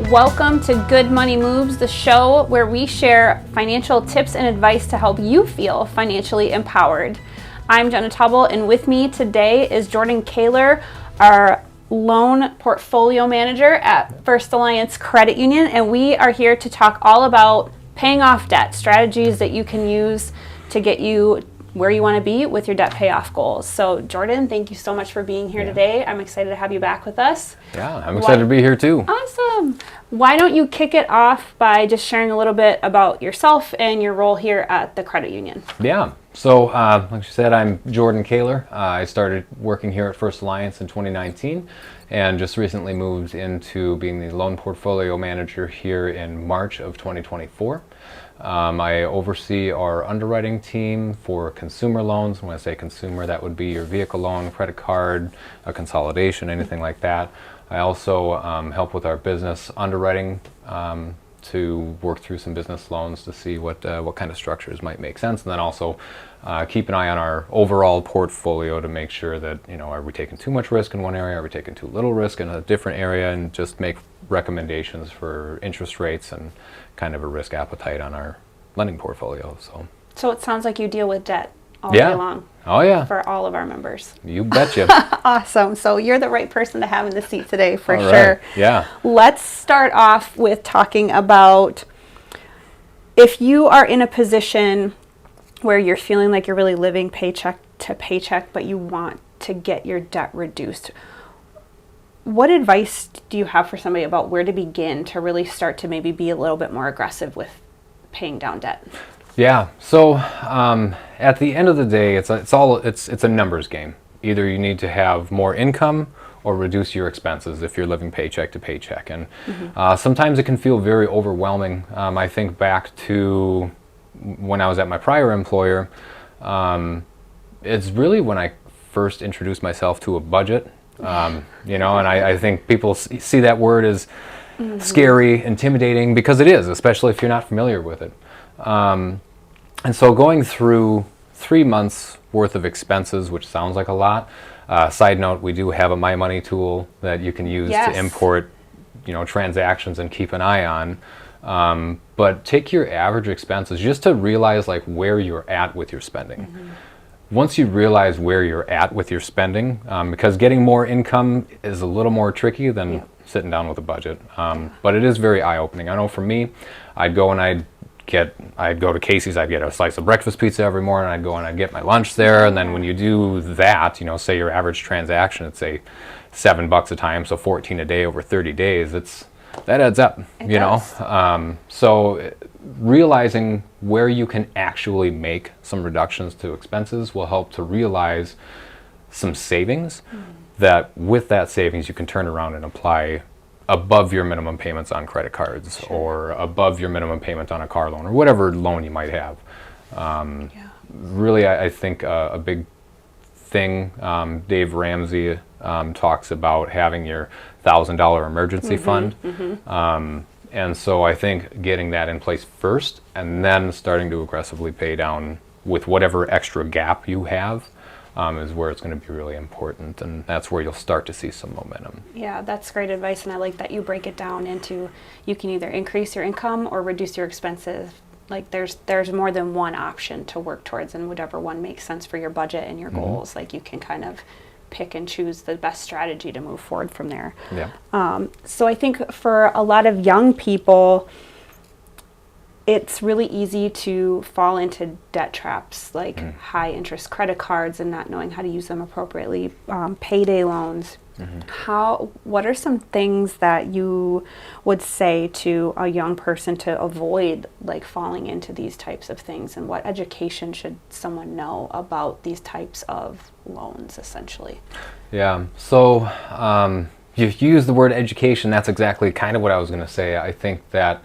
Welcome to Good Money Moves, the show where we share financial tips and advice to help you feel financially empowered. I'm Jenna Taubel, and with me today is Jordan Kaehler, our loan portfolio manager at First Alliance Credit Union, and we are here to talk all about paying off debt, strategies that you can use to get you where you want to be with your debt payoff goals. So Jordan, thank you so much for being here today. I'm excited to have you back with us. Yeah, I'm excited to be here too. Awesome. Why don't you kick it off by just sharing a little bit about yourself and your role here at the credit union? Yeah, so like you said, I'm Jordan Kaehler. I started working here at First Alliance in 2019 and just recently moved into being the loan portfolio manager here in March of 2024. I oversee our underwriting team for consumer loans. When I say consumer, that would be your vehicle loan, credit card, a consolidation, anything like that. I also help with our business underwriting to work through some business loans to see what kind of structures might make sense, and then also keep an eye on our overall portfolio to make sure that, are we taking too much risk in one area, are we taking too little risk in a different area, and just make recommendations for interest rates and kind of a risk appetite on our lending portfolio. So it sounds like you deal with debt all day long. Oh yeah. For all of our members. You betcha. Awesome. So you're the right person to have in the seat today for all sure. Right. Yeah. Let's start off with talking about if you are in a position where you're feeling like you're really living paycheck to paycheck, but you want to get your debt reduced. What advice do you have for somebody about where to begin to really start to maybe be a little bit more aggressive with paying down debt? Yeah. So at the end of the day, it's a numbers game. Either you need to have more income or reduce your expenses if you're living paycheck to paycheck. And sometimes it can feel very overwhelming. I think back to when I was at my prior employer. It's really when I first introduced myself to a budget. And I think people see that word as scary, intimidating, because it is, especially if you're not familiar with it. And so going through 3 months worth of expenses, which sounds like a lot. Side note, we do have a My Money tool that you can use to import, transactions and keep an eye on. But take your average expenses just to realize like where you're at with your spending. Once you realize where you're at with your spending, because getting more income is a little more tricky than sitting down with a budget. But it is very eye-opening. I know for me, I'd go to Casey's, I'd get a slice of breakfast pizza every morning, I'd go and I'd get my lunch there, and then when you do that, say your average transaction, it's say $7 a time, so 14 a day over 30 days, that adds up, So realizing where you can actually make some reductions to expenses will help to realize some savings that with that savings you can turn around and apply above your minimum payments on credit cards or above your minimum payment on a car loan or whatever loan you might have. Really, I think a big thing, Dave Ramsey talks about having your $1,000 emergency fund. And so I think getting that in place first and then starting to aggressively pay down with whatever extra gap you have is where it's going to be really important. And that's where you'll start to see some momentum. Yeah, that's great advice. And I like that you break it down into you can either increase your income or reduce your expenses. Like there's more than one option to work towards, and whatever one makes sense for your budget and your goals, like you can kind of pick and choose the best strategy to move forward from there. So I think for a lot of young people, it's really easy to fall into debt traps like high interest credit cards and not knowing how to use them appropriately, payday loans. What are some things that you would say to a young person to avoid like falling into these types of things, and what education should someone know about these types of loans essentially? Yeah, so you use the word education, that's exactly kind of what I was going to say. I think that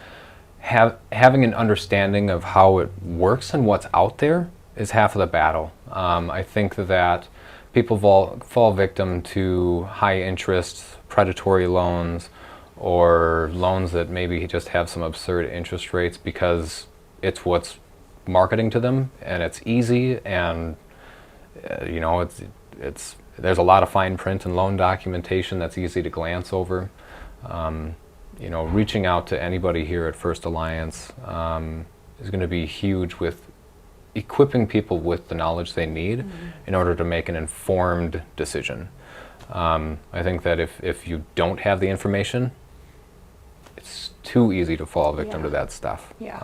having an understanding of how it works and what's out there is half of the battle. I think that people fall victim to high interest predatory loans or loans that maybe just have some absurd interest rates because it's what's marketing to them and it's easy and there's a lot of fine print and loan documentation that's easy to glance over. reaching out to anybody here at First Alliance is going to be huge with equipping people with the knowledge they need in order to make an informed decision. I think that if you don't have the information, it's too easy to fall victim to that stuff. Yeah.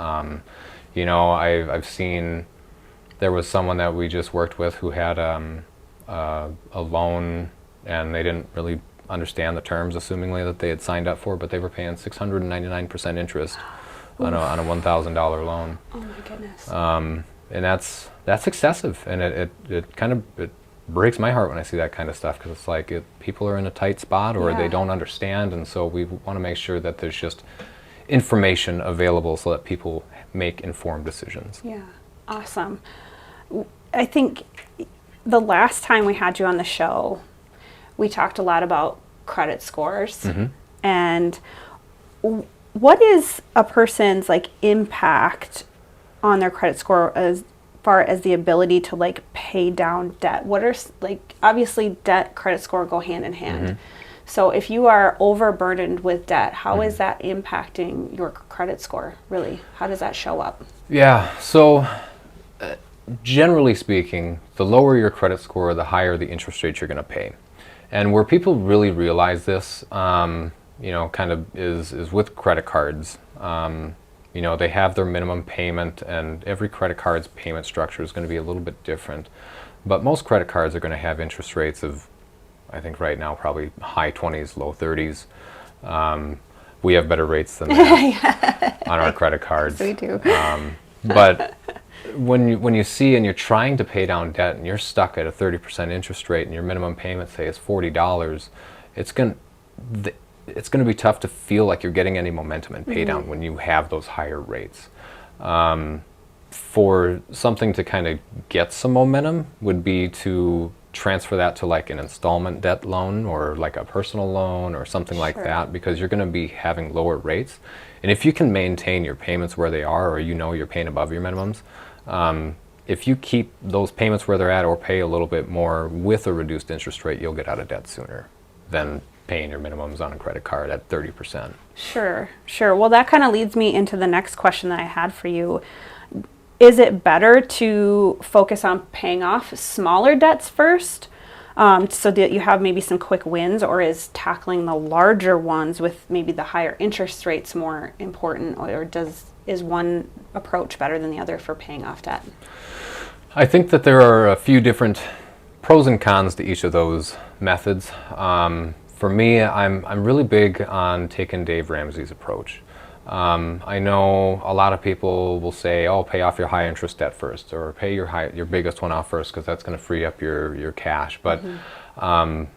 I've seen, there was someone that we just worked with who had a loan, and they didn't really understand the terms, assumingly, that they had signed up for, but they were paying 699% interest on a $1,000 loan. Oh my goodness. And that's excessive, and it kind of breaks my heart when I see that kind of stuff, because it's like people are in a tight spot, or they don't understand, and so we want to make sure that there's just information available so that people make informed decisions. Yeah, awesome. I think the last time we had you on the show, we talked a lot about credit scores. And what is a person's impact on their credit score as far as the ability to pay down debt? What are obviously debt, credit score go hand in hand. So if you are overburdened with debt, how is that impacting your credit score, really? How does that show up? Yeah, so generally speaking, the lower your credit score, the higher the interest rate you're going to pay. And where people really realize this, kind of is with credit cards. They have their minimum payment, and every credit card's payment structure is going to be a little bit different. But most credit cards are going to have interest rates of, I think right now, probably high 20s, low 30s. We have better rates than that on our credit cards. Yes, we do. But when you see and you're trying to pay down debt and you're stuck at a 30% interest rate and your minimum payment, say, is $40, it's going to be tough to feel like you're getting any momentum in pay down when you have those higher rates. For something to kind of get some momentum would be to transfer that to an installment debt loan, or a personal loan, or something like that, because you're going to be having lower rates. And if you can maintain your payments where they are, or you're paying above your minimums, if you keep those payments where they're at or pay a little bit more with a reduced interest rate, you'll get out of debt sooner than paying your minimums on a credit card at 30%. Sure. Well, that kind of leads me into the next question that I had for you. Is it better to focus on paying off smaller debts first, so that you have maybe some quick wins, or is tackling the larger ones with maybe the higher interest rates more important, or is one approach better than the other for paying off debt? I think that there are a few different pros and cons to each of those methods. For me, I'm really big on taking Dave Ramsey's approach. I know a lot of people will say, "Oh, pay off your high interest debt first, or pay your biggest one off first, because that's going to free up your cash." But and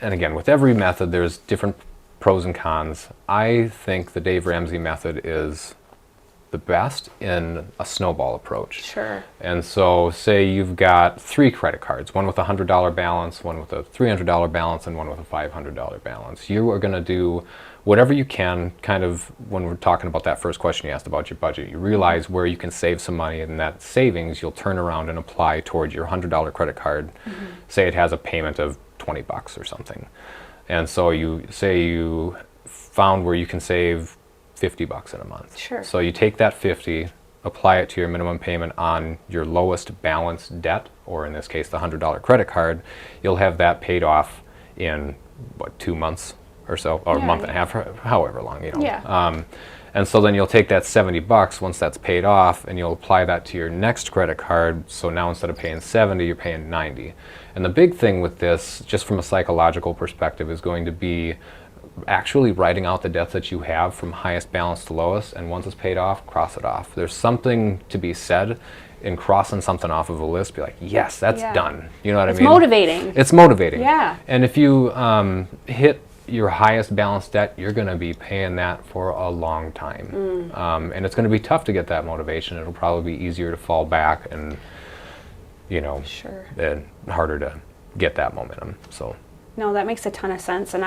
again, with every method, there's different pros and cons. I think the Dave Ramsey method is the best in a snowball approach. Sure. And so, say you've got 3 credit cards, one with a $100 balance, one with a $300 balance, and one with a $500 balance. You are going to do whatever you can, kind of, when we're talking about that first question you asked about your budget, you realize where you can save some money, and that savings you'll turn around and apply towards your $100 credit card. Say it has a payment of $20 or something. And so you found where you can save $50 in a month. Sure. So you take that 50, apply it to your minimum payment on your lowest balance debt, or in this case the $100 credit card. You'll have that paid off in 2 months or so, or a month and a half, however long, and so then you'll take that $70 once that's paid off, and you'll apply that to your next credit card. So now instead of paying 70, you're paying 90. And the big thing with this, just from a psychological perspective, is going to be actually writing out the debts that you have from highest balance to lowest, and once it's paid off, cross it off. There's something to be said in crossing something off of a list, be like, yes, that's done. You know what I mean? It's motivating. It's motivating. Yeah. And if you hit your highest balance debt, you're going to be paying that for a long time. And it's going to be tough to get that motivation. It'll probably be easier to fall back, and and harder to get that momentum. So no, that makes a ton of sense. And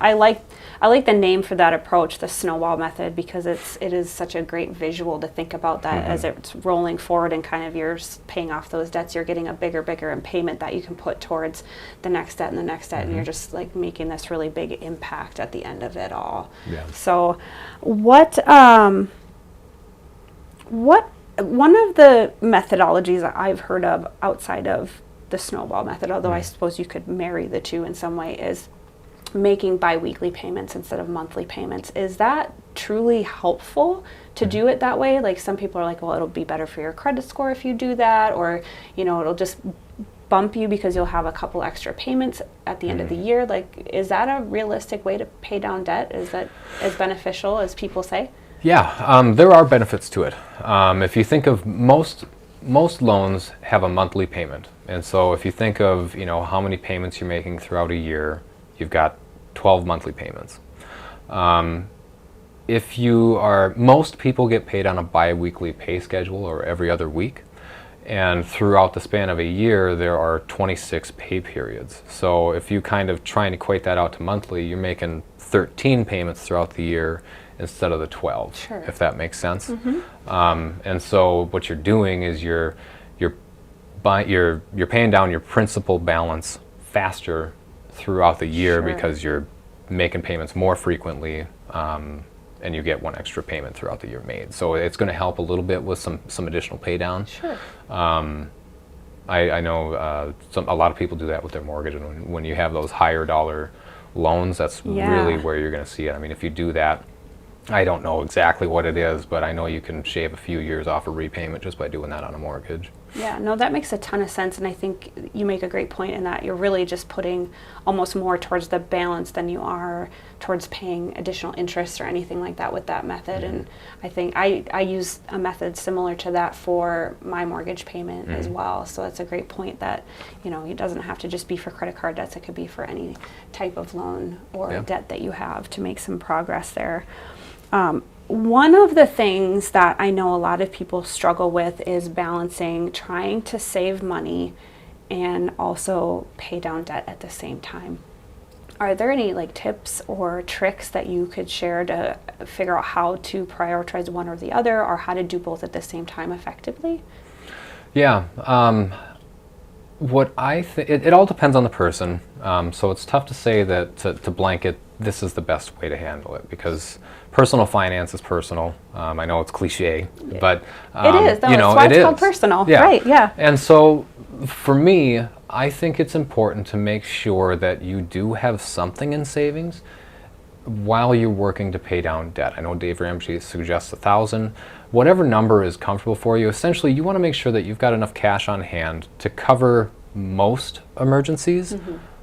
I like the name for that approach, the snowball method, because it is such a great visual to think about that as it's rolling forward and kind of you're paying off those debts. You're getting a bigger payment that you can put towards the next debt and the next debt, and you're just like making this really big impact at the end of it all. Yeah. So, what one of the methodologies that I've heard of outside of the snowball method, although I suppose you could marry the two in some way, is making biweekly payments instead of monthly payments. Is that truly helpful to do it that way? Like, some people are like, well, it'll be better for your credit score if you do that, or, you know, it'll just bump you because you'll have a couple extra payments at the end of the year. Like, is that a realistic way to pay down debt? Is that as beneficial as people say? Yeah, there are benefits to it. If you think of most loans have a monthly payment, and so if you think of, you know, how many payments you're making throughout a year, you've got 12 monthly payments. Most people get paid on a bi-weekly pay schedule or every other week, and throughout the span of a year there are 26 pay periods. So if you kind of try and equate that out to monthly, you're making 13 payments throughout the year instead of the 12, Sure. if that makes sense. And so what you're doing is you're paying down your principal balance faster throughout the year, Sure. because you're making payments more frequently, and you get one extra payment throughout the year made. So it's going to help a little bit with some additional pay down. Sure. I know a lot of people do that with their mortgage, and when you have those higher dollar loans, that's really where you're going to see it. I mean, if you do that, I don't know exactly what it is, but I know you can shave a few years off a repayment just by doing that on a mortgage. Yeah, no, that makes a ton of sense, and I think you make a great point in that you're really just putting almost more towards the balance than you are towards paying additional interest or anything like that with that method. And I think I use a method similar to that for my mortgage payment as well. So it's a great point that, you know, it doesn't have to just be for credit card debts. It could be for any type of loan or debt that you have to make some progress there. One of the things that I know a lot of people struggle with is balancing trying to save money and also pay down debt at the same time. Are there any like tips or tricks that you could share to figure out how to prioritize one or the other, or how to do both at the same time effectively? Yeah, what I think, it all depends on the person. So it's tough to say that to blanket, this is the best way to handle it, because personal finance is personal. I know it's cliche, but it is. Though, you know, that's why it's called personal, right? Yeah. And so, for me, I think it's important to make sure that you do have something in savings while you're working to pay down debt. I know Dave Ramsey suggests 1,000. Whatever number is comfortable for you. Essentially, you want to make sure that you've got enough cash on hand to cover most emergencies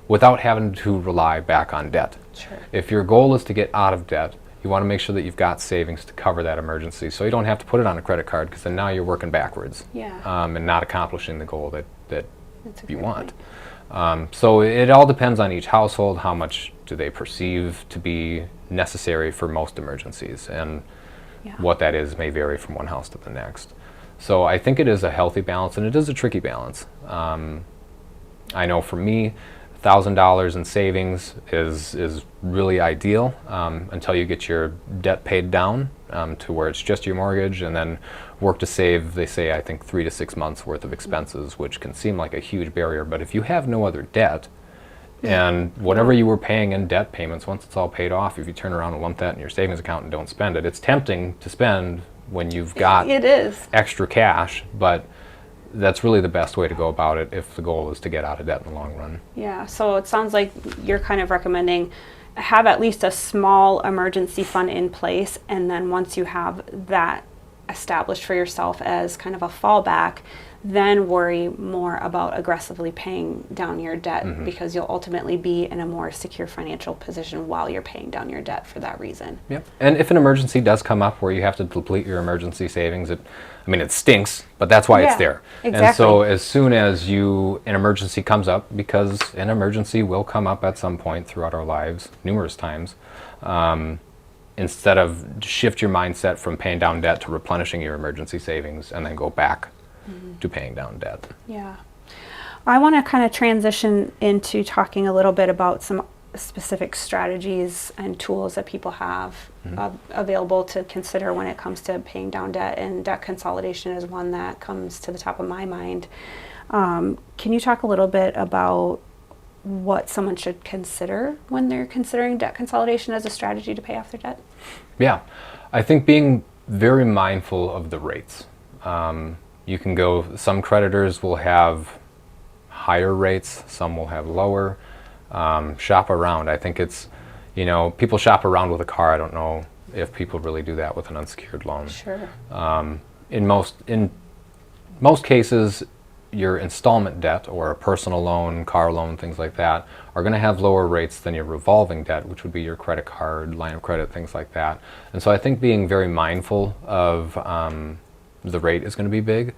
without having to rely back on debt. Sure. If your goal is to get out of debt, you want to make sure that you've got savings to cover that emergency, so you don't have to put it on a credit card, because then now you're working backwards and not accomplishing the goal that you want. So it all depends on each household. How much do they perceive to be necessary for most emergencies, and what that is may vary from one house to the next. So I think it is a healthy balance, and it is a tricky balance. I know for me, $1,000 in savings is really ideal until you get your debt paid down to where it's just your mortgage, and then work to save, they say, I think 3 to 6 months worth of expenses, which can seem like a huge barrier. But if you have no other debt, and whatever you were paying in debt payments, once it's all paid off, if you turn around and lump that in your savings account and don't spend it, it's tempting to spend when you've got extra cash, but that's really the best way to go about it if the goal is to get out of debt in the long run. Yeah, so it sounds like you're kind of recommending have at least a small emergency fund in place, and then once you have that established for yourself as kind of a fallback, then worry more about aggressively paying down your debt, because you'll ultimately be in a more secure financial position while you're paying down your debt for that reason. Yep. And if an emergency does come up where you have to deplete your emergency savings, it stinks, but that's why it's there. Exactly. And so as soon as an emergency comes up, because an emergency will come up at some point throughout our lives, numerous times, instead of shift your mindset from paying down debt to replenishing your emergency savings, and then go back to paying down debt. Yeah. I want to kind of transition into talking a little bit about some specific strategies and tools that people have available to consider when it comes to paying down debt, and debt consolidation is one that comes to the top of my mind. Can you talk a little bit about what someone should consider when they're considering debt consolidation as a strategy to pay off their debt? Yeah, I think being very mindful of the rates. You can go, some creditors will have higher rates, some will have lower. Shop around. I think it's, people shop around with a car. I don't know if people really do that with an unsecured loan. Sure. In most cases, your installment debt or a personal loan, car loan, things like that, are going to have lower rates than your revolving debt, which would be your credit card, line of credit, things like that. And so I think being very mindful of the rate is going to be big,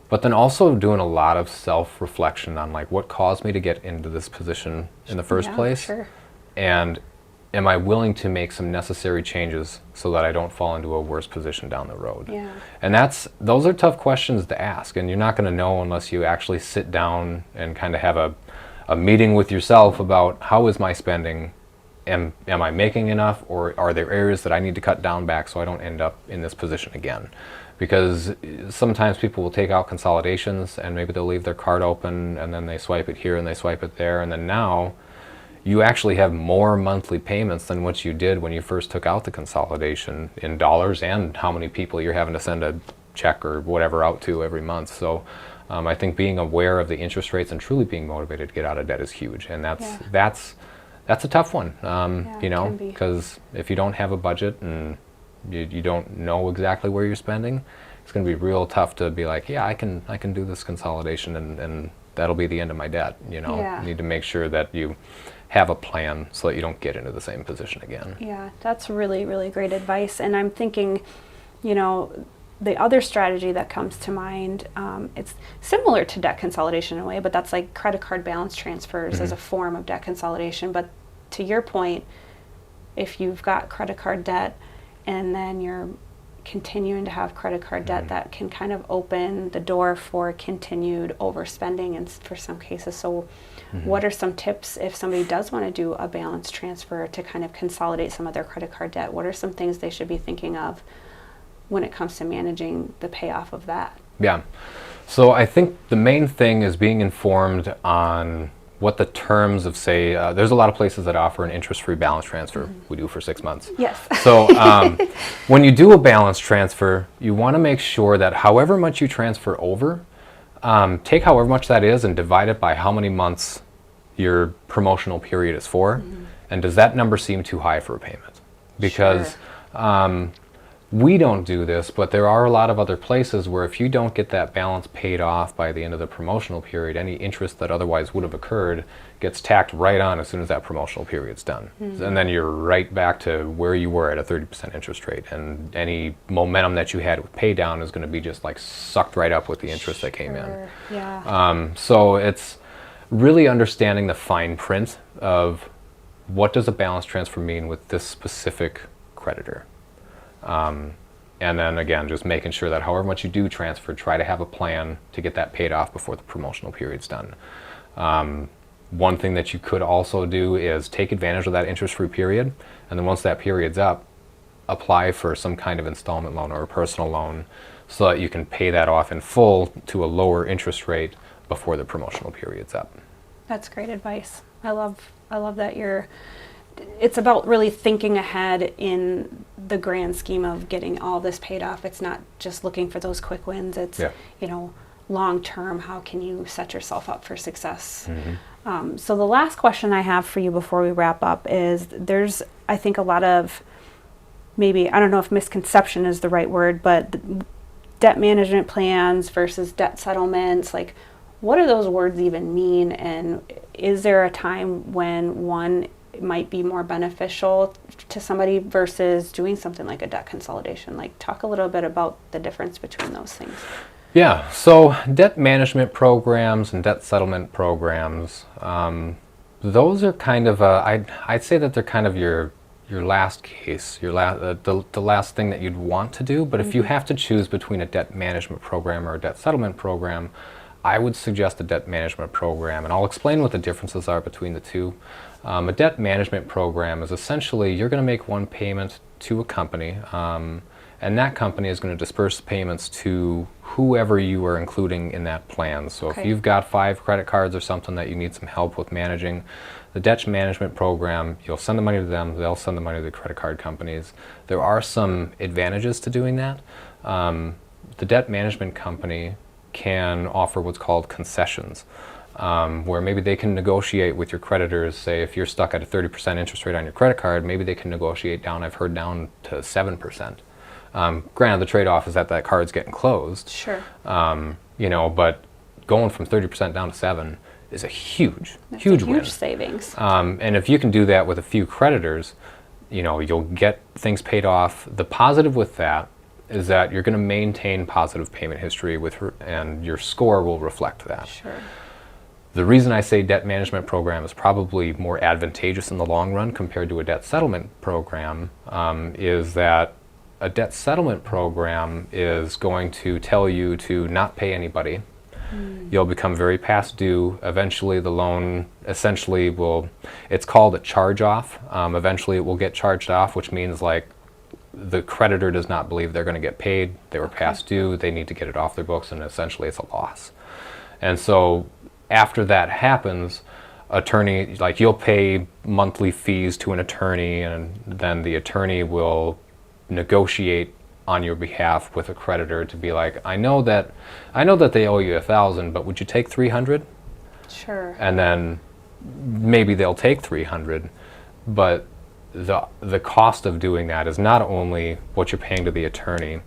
but then also doing a lot of self-reflection on like what caused me to get into this position in the first place, sure. And am I willing to make some necessary changes so that I don't fall into a worse position down the road? Yeah. And those are tough questions to ask, and you're not going to know unless you actually sit down and kind of have a meeting with yourself about how is my spending, am I making enough, or are there areas that I need to cut down back so I don't end up in this position again? Because sometimes people will take out consolidations and maybe they'll leave their card open and then they swipe it here and they swipe it there, and then now you actually have more monthly payments than what you did when you first took out the consolidation in dollars, and how many people you're having to send a check or whatever out to every month. So I think being aware of the interest rates and truly being motivated to get out of debt is huge, and that's a tough one, because if you don't have a budget and you don't know exactly where you're spending, it's going to be real tough to be like, yeah, I can do this consolidation and that'll be the end of my debt. You need to make sure that you have a plan so that you don't get into the same position again. Yeah, that's really, really great advice. And I'm thinking, the other strategy that comes to mind, it's similar to debt consolidation in a way, but that's like credit card balance transfers as a form of debt consolidation. But to your point, if you've got credit card debt and then you're continuing to have credit card debt, that can kind of open the door for continued overspending and for some cases. So what are some tips if somebody does want to do a balance transfer to kind of consolidate some of their credit card debt? What are some things they should be thinking of when it comes to managing the payoff of that? Yeah. So I think the main thing is being informed on what the terms of, say, there's a lot of places that offer an interest-free balance transfer. We do for 6 months. Yes. So when you do a balance transfer, you want to make sure that however much you transfer over, take however much that is and divide it by how many months your promotional period is for. And does that number seem too high for a payment? Because we don't do this, but there are a lot of other places where if you don't get that balance paid off by the end of the promotional period, any interest that otherwise would have occurred gets tacked right on as soon as that promotional period's done. And then you're right back to where you were at a 30% interest rate, and any momentum that you had with pay down is going to be just like sucked right up with the interest that came in. Yeah. So it's really understanding the fine print of what does a balance transfer mean with this specific creditor. And then again, just making sure that however much you do transfer, try to have a plan to get that paid off before the promotional period's done. One thing that you could also do is take advantage of that interest-free period, and then once that period's up, apply for some kind of installment loan or a personal loan so that you can pay that off in full to a lower interest rate before the promotional period's up. That's great advice. I love that it's about really thinking ahead in the grand scheme of getting all this paid off. It's not just looking for those quick wins. It's, long term, how can you set yourself up for success? So the last question I have for you before we wrap up is there's, I think, a lot of maybe, I don't know if misconception is the right word, but debt management plans versus debt settlements. Like, what do those words even mean? And is there a time when one might be more beneficial to somebody versus doing something like a debt consolidation? Like, talk a little bit about the difference between those things. Yeah, so debt management programs and debt settlement programs, those are kind of, I'd say that they're kind of your last case, the last thing that you'd want to do. But if you have to choose between a debt management program or a debt settlement program, I would suggest a debt management program, and I'll explain what the differences are between the two. A debt management program is essentially you're going to make one payment to a company, and that company is going to disperse payments to whoever you are including in that plan. So if you've got 5 credit cards or something that you need some help with managing, the debt management program, you'll send the money to them, they'll send the money to the credit card companies. There are some advantages to doing that. The debt management company can offer what's called concessions, where maybe they can negotiate with your creditors. Say if you're stuck at a 30% interest rate on your credit card, maybe they can negotiate down, I've heard, down to 7%. Granted, the trade-off is that that card's getting closed. Sure. But going from 30% down to 7 is a huge win. Huge savings. And if you can do that with a few creditors, you'll get things paid off. The positive with that is that you're going to maintain positive payment history and your score will reflect that. Sure. The reason I say debt management program is probably more advantageous in the long run compared to a debt settlement program is that a debt settlement program is going to tell you to not pay anybody. You'll become very past due. Eventually the loan essentially it's called a charge off. Eventually it will get charged off, which means like the creditor does not believe they're going to get paid. They were past due. They need to get it off their books, and essentially it's a loss. And so after that happens, attorney, like you'll pay monthly fees to an attorney, and then the attorney will negotiate on your behalf with a creditor to be like, I know that they owe you 1,000, but would you take 300? Sure. And then maybe they'll take 300, but the cost of doing that is not only what you're paying to the attorney.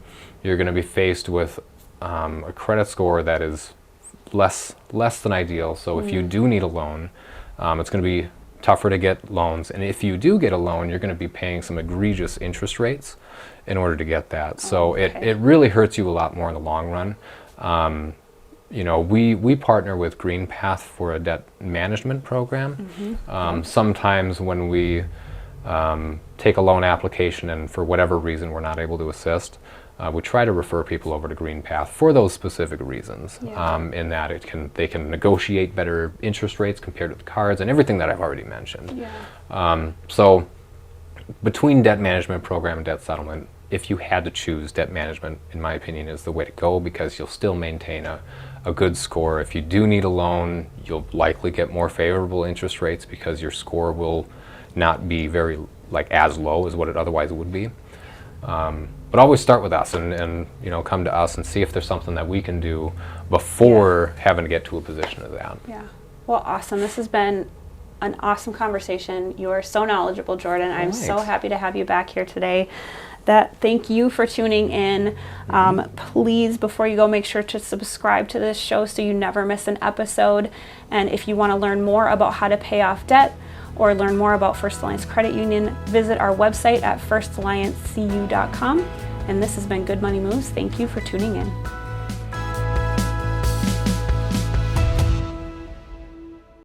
You're going to be faced with a credit score that is less than ideal. So if you do need a loan, it's going to be tougher to get loans. And if you do get a loan, you're going to be paying some egregious interest rates in order to get that. So it really hurts you a lot more in the long run. We partner with GreenPath for a debt management program. Sometimes when we take a loan application and for whatever reason we're not able to assist, we try to refer people over to GreenPath for those specific reasons. In that they can negotiate better interest rates compared to the cards and everything that I've already mentioned. So between debt management program and debt settlement, if you had to choose, debt management, in my opinion, is the way to go because you'll still maintain a good score. If you do need a loan, you'll likely get more favorable interest rates because your score will not be very as low as what it otherwise would be. But always start with us and come to us and see if there's something that we can do before having to get to a position of that. Yeah. Well, awesome. This has been an awesome conversation. You are so knowledgeable, Jordan. I'm so happy to have you back here today. Thank you for tuning in. Please, before you go, make sure to subscribe to this show so you never miss an episode. And if you want to learn more about how to pay off debt or learn more about First Alliance Credit Union, visit our website at firstalliancecu.com. And this has been Good Money Moves. Thank you for tuning in.